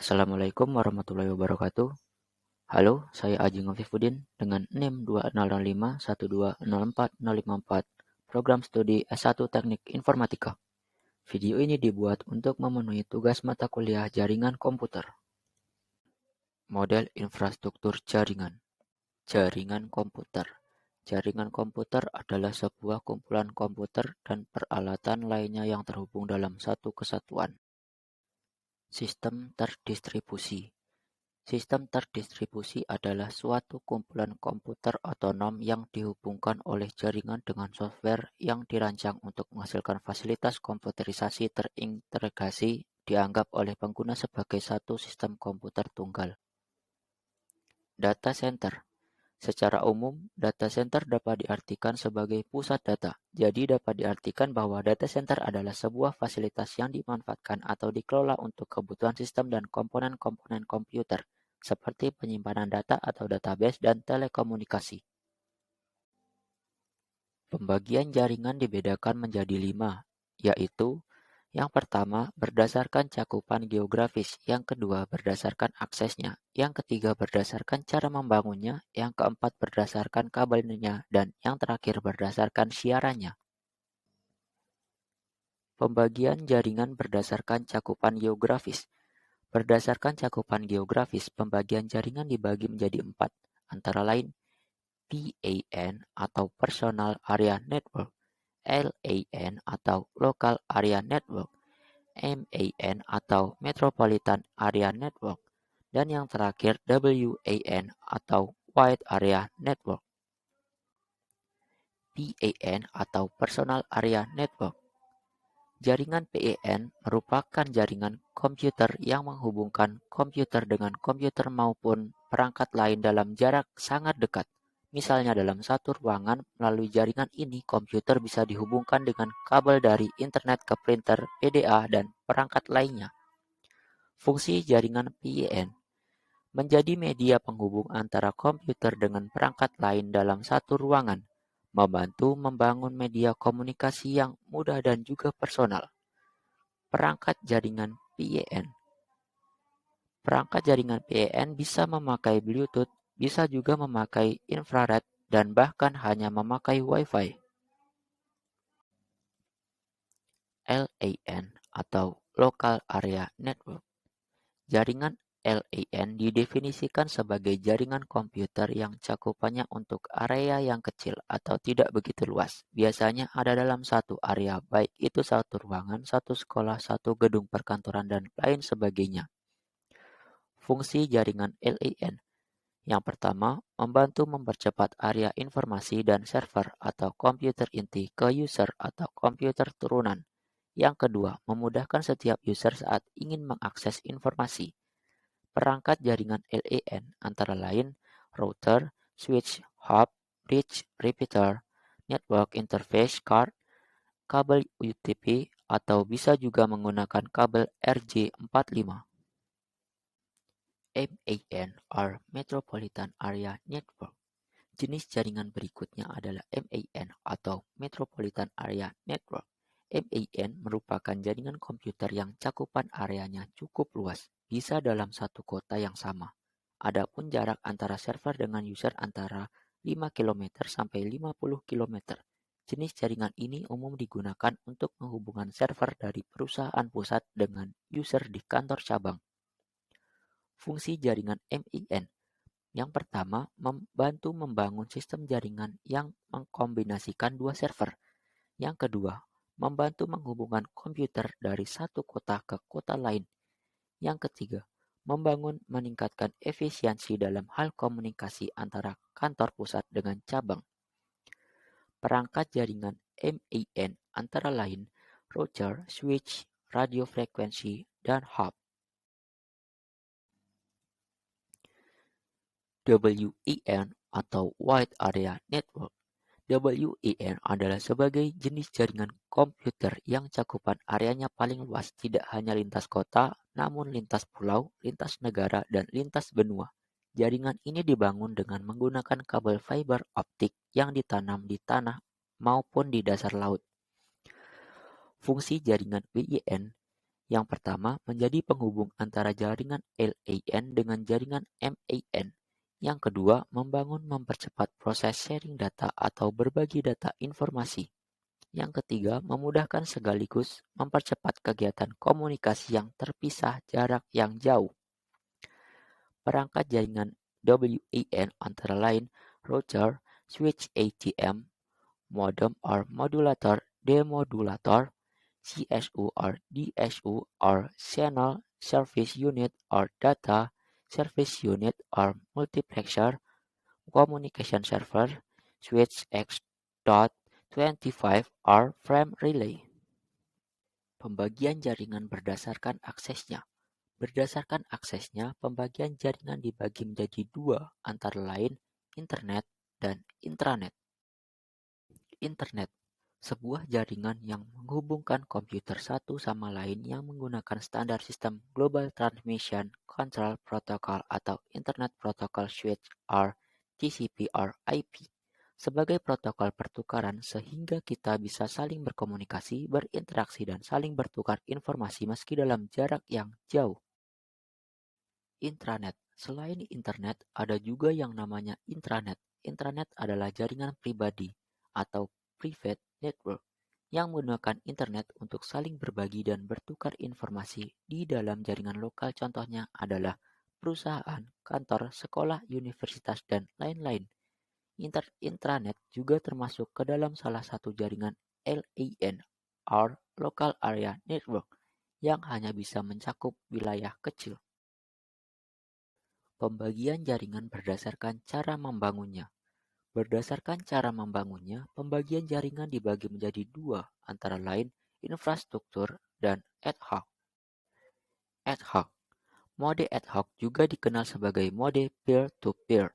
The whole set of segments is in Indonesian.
Assalamualaikum warahmatullahi wabarakatuh. Halo, saya Aji Ngafifuddin dengan NIM 2005120404, program studi S1 Teknik Informatika. Video ini dibuat untuk memenuhi tugas mata kuliah jaringan komputer. Model infrastruktur jaringan. Jaringan komputer. Jaringan komputer adalah sebuah kumpulan komputer dan peralatan lainnya yang terhubung dalam satu kesatuan. Sistem terdistribusi. Sistem terdistribusi adalah suatu kumpulan komputer otonom yang dihubungkan oleh jaringan dengan software yang dirancang untuk menghasilkan fasilitas komputerisasi terintegrasi dianggap oleh pengguna sebagai satu sistem komputer tunggal. Data center. Secara umum, data center dapat diartikan sebagai pusat data. Jadi dapat diartikan bahwa data center adalah sebuah fasilitas yang dimanfaatkan atau dikelola untuk kebutuhan sistem dan komponen-komponen komputer, seperti penyimpanan data atau database dan telekomunikasi. Pembagian jaringan dibedakan menjadi 5, yaitu yang pertama berdasarkan cakupan geografis, yang kedua berdasarkan aksesnya, yang ketiga berdasarkan cara membangunnya, yang keempat berdasarkan kabelnya, dan yang terakhir berdasarkan siarannya. Pembagian jaringan berdasarkan cakupan geografis. Berdasarkan cakupan geografis, pembagian jaringan dibagi menjadi 4, antara lain PAN atau Personal Area Network, LAN atau Local Area Network, MAN atau Metropolitan Area Network, dan yang terakhir WAN atau Wide Area Network. PAN atau Personal Area Network. Jaringan PAN merupakan jaringan komputer yang menghubungkan komputer dengan komputer maupun perangkat lain dalam jarak sangat dekat. Misalnya dalam satu ruangan, melalui jaringan ini komputer bisa dihubungkan dengan kabel dari internet ke printer, PDA, dan perangkat lainnya. Fungsi jaringan PAN menjadi media penghubung antara komputer dengan perangkat lain dalam satu ruangan, membantu membangun media komunikasi yang mudah dan juga personal. Perangkat jaringan PAN. Perangkat jaringan PAN bisa memakai Bluetooth, bisa juga memakai infrared, dan bahkan hanya memakai Wi-Fi. LAN atau Local Area Network. Jaringan LAN didefinisikan sebagai jaringan komputer yang cakupannya untuk area yang kecil atau tidak begitu luas. Biasanya ada dalam satu area, baik itu satu ruangan, satu sekolah, satu gedung perkantoran, dan lain sebagainya. Fungsi jaringan LAN. Yang pertama, membantu mempercepat area informasi dan server atau komputer inti ke user atau komputer turunan. Yang kedua, memudahkan setiap user saat ingin mengakses informasi. Perangkat jaringan LAN antara lain router, switch, hub, bridge, repeater, network interface card, kabel UTP, atau bisa juga menggunakan kabel RJ45. MAN or Metropolitan Area Network. Jenis jaringan berikutnya adalah MAN atau Metropolitan Area Network. MAN merupakan jaringan komputer yang cakupan areanya cukup luas, bisa dalam satu kota yang sama. Adapun jarak antara server dengan user antara 5 km sampai 50 km. Jenis jaringan ini umum digunakan untuk menghubungkan server dari perusahaan pusat dengan user di kantor cabang. Fungsi jaringan MAN. Yang pertama, membantu membangun sistem jaringan yang mengkombinasikan dua server. Yang kedua, membantu menghubungkan komputer dari satu kota ke kota lain. Yang ketiga, meningkatkan efisiensi dalam hal komunikasi antara kantor pusat dengan cabang. Perangkat jaringan MAN antara lain router, switch, radio frekuensi, dan hub. WAN atau Wide Area Network. WAN adalah sebagai jenis jaringan komputer yang cakupan areanya paling luas, tidak hanya lintas kota, namun lintas pulau, lintas negara, dan lintas benua. Jaringan ini dibangun dengan menggunakan kabel fiber optik yang ditanam di tanah maupun di dasar laut. Fungsi jaringan WAN Yang pertama menjadi penghubung antara jaringan LAN dengan jaringan MAN. Yang kedua, mempercepat proses sharing data atau berbagi data informasi. Yang ketiga, memudahkan sekaligus mempercepat kegiatan komunikasi yang terpisah jarak yang jauh. Perangkat jaringan WAN antara lain router, switch ATM, modem or modulator, demodulator, CSU or DSU or channel service unit or data service unit or multiplexer, communication server, switch X.25 or frame relay. Pembagian jaringan berdasarkan aksesnya. Berdasarkan aksesnya, pembagian jaringan dibagi menjadi dua, antara lain internet dan intranet. Internet, sebuah jaringan yang menghubungkan komputer satu sama lain yang menggunakan standar sistem Global Transmission Control Protocol atau Internet Protocol Switch or TCP or IP sebagai protokol pertukaran sehingga kita bisa saling berkomunikasi, berinteraksi, dan saling bertukar informasi meski dalam jarak yang jauh. Intranet. Selain internet, ada juga yang namanya intranet. Intranet adalah jaringan pribadi atau private network yang menggunakan internet untuk saling berbagi dan bertukar informasi di dalam jaringan lokal. Contohnya adalah perusahaan, kantor, sekolah, universitas, dan lain-lain. Intranet juga termasuk ke dalam salah satu jaringan LAN or Local Area Network yang hanya bisa mencakup wilayah kecil. Pembagian jaringan berdasarkan cara membangunnya. Berdasarkan cara membangunnya, pembagian jaringan dibagi menjadi dua, antara lain infrastruktur dan ad hoc. Ad hoc. Mode ad hoc juga dikenal sebagai mode peer-to-peer.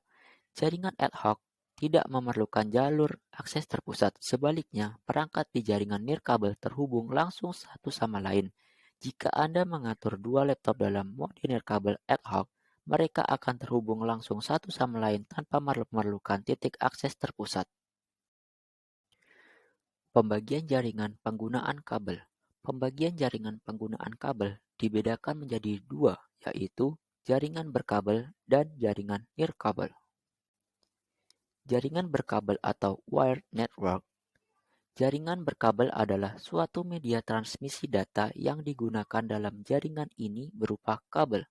Jaringan ad hoc tidak memerlukan jalur akses terpusat. Sebaliknya, perangkat di jaringan nirkabel terhubung langsung satu sama lain. Jika Anda mengatur dua laptop dalam mode nirkabel ad hoc, mereka akan terhubung langsung satu sama lain tanpa memerlukan titik akses terpusat. Pembagian jaringan penggunaan kabel. Pembagian jaringan penggunaan kabel dibedakan menjadi dua, yaitu jaringan berkabel dan jaringan nirkabel. Jaringan berkabel atau wired network. Jaringan berkabel adalah suatu media transmisi data yang digunakan dalam jaringan ini berupa kabel.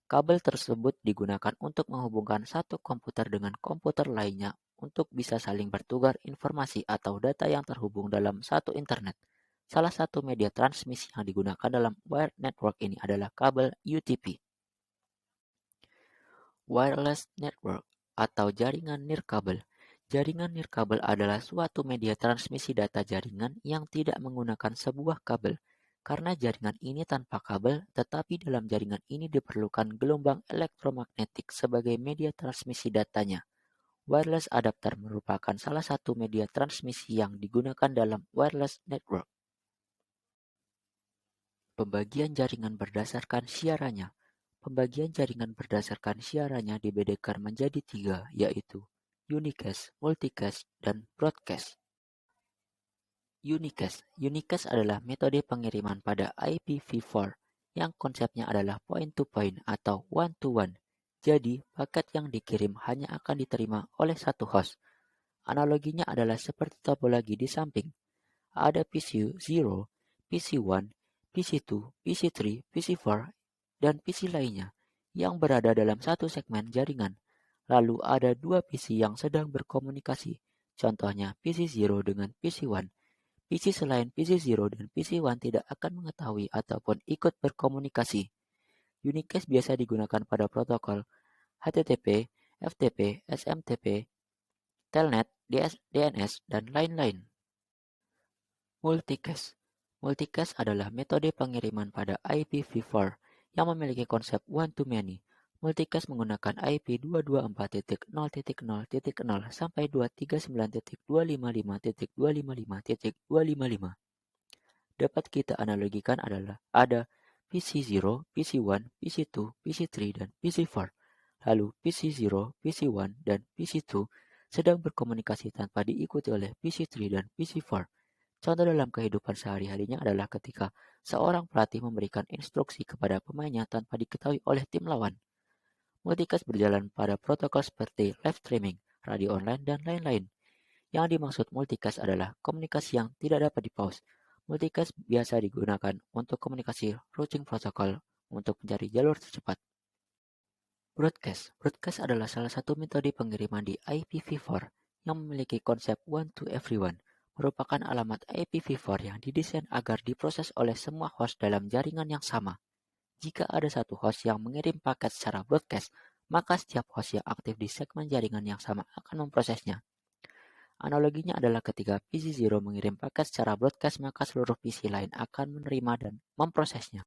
Kabel tersebut digunakan untuk menghubungkan satu komputer dengan komputer lainnya untuk bisa saling bertukar informasi atau data yang terhubung dalam satu internet. Salah satu media transmisi yang digunakan dalam wired network ini adalah kabel UTP. Wireless network atau jaringan nirkabel. Jaringan nirkabel adalah suatu media transmisi data jaringan yang tidak menggunakan sebuah kabel. Karena jaringan ini tanpa kabel, tetapi dalam jaringan ini diperlukan gelombang elektromagnetik sebagai media transmisi datanya. Wireless adapter merupakan salah satu media transmisi yang digunakan dalam wireless network. Pembagian jaringan berdasarkan siarannya. Pembagian jaringan berdasarkan siarannya dibedakan menjadi tiga, yaitu unicast, multicast, dan broadcast. Unicast adalah metode pengiriman pada IPv4 yang konsepnya adalah point-to-point atau one-to-one. Jadi, paket yang dikirim hanya akan diterima oleh satu host. Analoginya adalah seperti topologi di samping. Ada PC0, PC1, PC2, PC3, PC4, dan PC lainnya yang berada dalam satu segmen jaringan. Lalu ada dua PC yang sedang berkomunikasi. Contohnya PC0 dengan PC1. PC selain PC0 dan PC1 tidak akan mengetahui ataupun ikut berkomunikasi. Unicast biasa digunakan pada protokol HTTP, FTP, SMTP, Telnet, DNS, dan lain-lain. Multicast adalah metode pengiriman pada IPv4 yang memiliki konsep one-to-many. Multicast menggunakan IP 224.0.0.0 sampai 239.255.255.255. Dapat kita analogikan adalah ada PC0, PC1, PC2, PC3, dan PC4. Lalu PC0, PC1, dan PC2 sedang berkomunikasi tanpa diikuti oleh PC3 dan PC4. Contoh dalam kehidupan sehari-harinya adalah ketika seorang pelatih memberikan instruksi kepada pemainnya tanpa diketahui oleh tim lawan. Multicast berjalan pada protokol seperti live streaming, radio online, dan lain-lain. Yang dimaksud multicast adalah komunikasi yang tidak dapat di-pause. Multicast biasa digunakan untuk komunikasi routing protokol untuk mencari jalur tercepat. Broadcast. Broadcast adalah salah satu metode pengiriman di IPv4 yang memiliki konsep one to everyone, merupakan alamat IPv4 yang didesain agar diproses oleh semua host dalam jaringan yang sama. Jika ada satu host yang mengirim paket secara broadcast, maka setiap host yang aktif di segmen jaringan yang sama akan memprosesnya. Analoginya adalah ketika PC0 mengirim paket secara broadcast, maka seluruh PC lain akan menerima dan memprosesnya.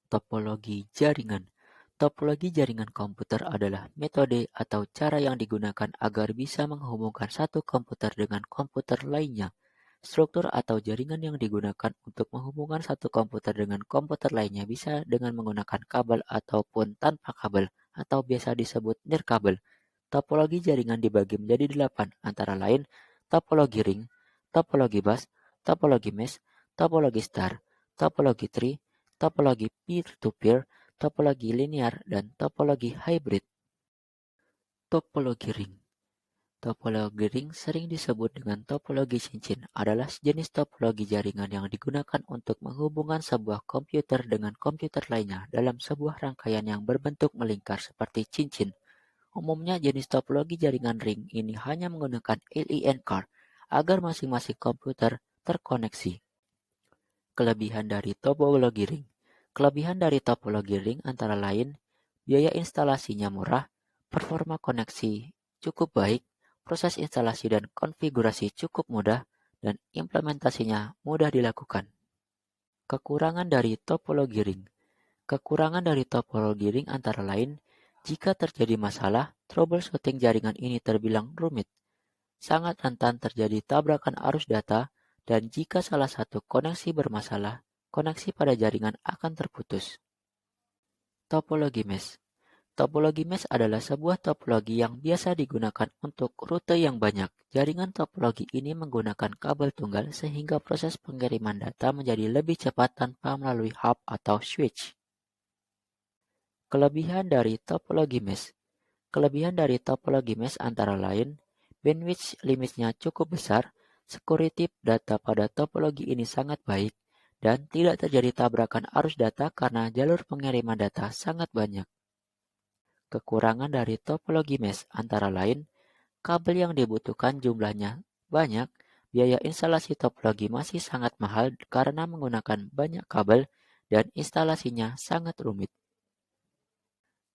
Topologi jaringan. Topologi jaringan komputer adalah metode atau cara yang digunakan agar bisa menghubungkan satu komputer dengan komputer lainnya. Struktur atau jaringan yang digunakan untuk menghubungkan satu komputer dengan komputer lainnya bisa dengan menggunakan kabel ataupun tanpa kabel, atau biasa disebut nirkabel. Topologi jaringan dibagi menjadi 8, antara lain topologi ring, topologi bus, topologi mesh, topologi star, topologi tree, topologi peer-to-peer, topologi linear, dan topologi hybrid. Topologi ring. Topologi ring sering disebut dengan topologi cincin, adalah jenis topologi jaringan yang digunakan untuk menghubungkan sebuah komputer dengan komputer lainnya dalam sebuah rangkaian yang berbentuk melingkar seperti cincin. Umumnya jenis topologi jaringan ring ini hanya menggunakan LAN card agar masing-masing komputer terkoneksi. Kelebihan dari topologi ring. Kelebihan dari topologi ring antara lain, biaya instalasinya murah, performa koneksi cukup baik, proses instalasi dan konfigurasi cukup mudah, dan implementasinya mudah dilakukan. Kekurangan dari topologi ring. Kekurangan dari topologi ring antara lain, jika terjadi masalah, troubleshooting jaringan ini terbilang rumit, sangat rentan terjadi tabrakan arus data, dan jika salah satu koneksi bermasalah, koneksi pada jaringan akan terputus. Topologi mesh. Topologi mesh adalah sebuah topologi yang biasa digunakan untuk rute yang banyak. Jaringan topologi ini menggunakan kabel tunggal sehingga proses pengiriman data menjadi lebih cepat tanpa melalui hub atau switch. Kelebihan dari topologi mesh. Kelebihan dari topologi mesh antara lain, bandwidth limitnya cukup besar, security data pada topologi ini sangat baik, dan tidak terjadi tabrakan arus data karena jalur pengiriman data sangat banyak. Kekurangan dari topologi mesh antara lain, kabel yang dibutuhkan jumlahnya banyak, biaya instalasi topologi masih sangat mahal karena menggunakan banyak kabel, dan instalasinya sangat rumit.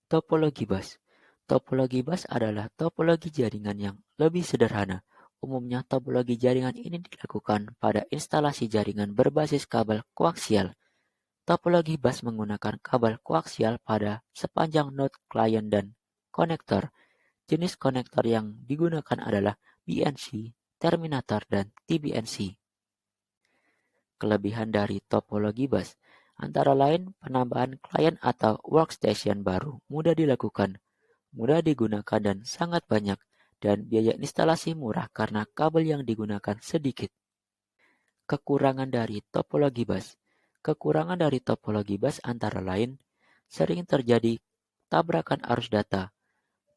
Topologi bus. Topologi bus adalah topologi jaringan yang lebih sederhana. Umumnya topologi jaringan ini dilakukan pada instalasi jaringan berbasis kabel koaksial. Topologi bus menggunakan kabel koaksial pada sepanjang node klien dan konektor. Jenis konektor yang digunakan adalah BNC, terminator, dan TBNC. Kelebihan dari topologi bus antara lain penambahan klien atau workstation baru mudah dilakukan, mudah digunakan dan sangat banyak, dan biaya instalasi murah karena kabel yang digunakan sedikit. Kekurangan dari topologi bus. Kekurangan dari topologi bus antara lain, sering terjadi tabrakan arus data,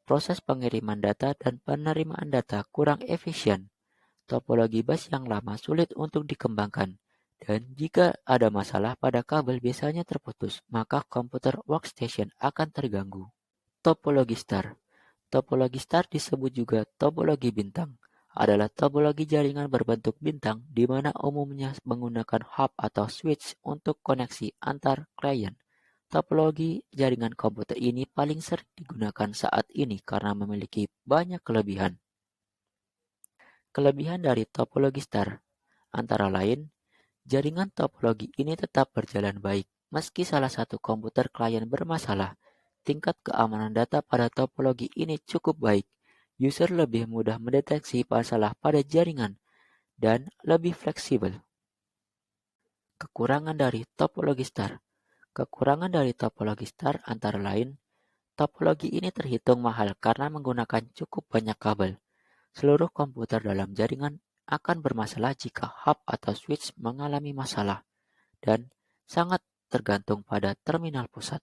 proses pengiriman data dan penerimaan data kurang efisien, topologi bus yang lama sulit untuk dikembangkan, dan jika ada masalah pada kabel biasanya terputus, maka komputer workstation akan terganggu. Topologi star. Topologi star disebut juga topologi bintang, adalah topologi jaringan berbentuk bintang di mana umumnya menggunakan hub atau switch untuk koneksi antar klien. Topologi jaringan komputer ini paling sering digunakan saat ini karena memiliki banyak kelebihan. Kelebihan dari topologi star antara lain, jaringan topologi ini tetap berjalan baik meski salah satu komputer klien bermasalah. Tingkat keamanan data pada topologi ini cukup baik. User lebih mudah mendeteksi masalah pada jaringan dan lebih fleksibel. Kekurangan dari topologi star. Kekurangan dari topologi star antara lain, topologi ini terhitung mahal karena menggunakan cukup banyak kabel. Seluruh komputer dalam jaringan akan bermasalah jika hub atau switch mengalami masalah dan sangat tergantung pada terminal pusat.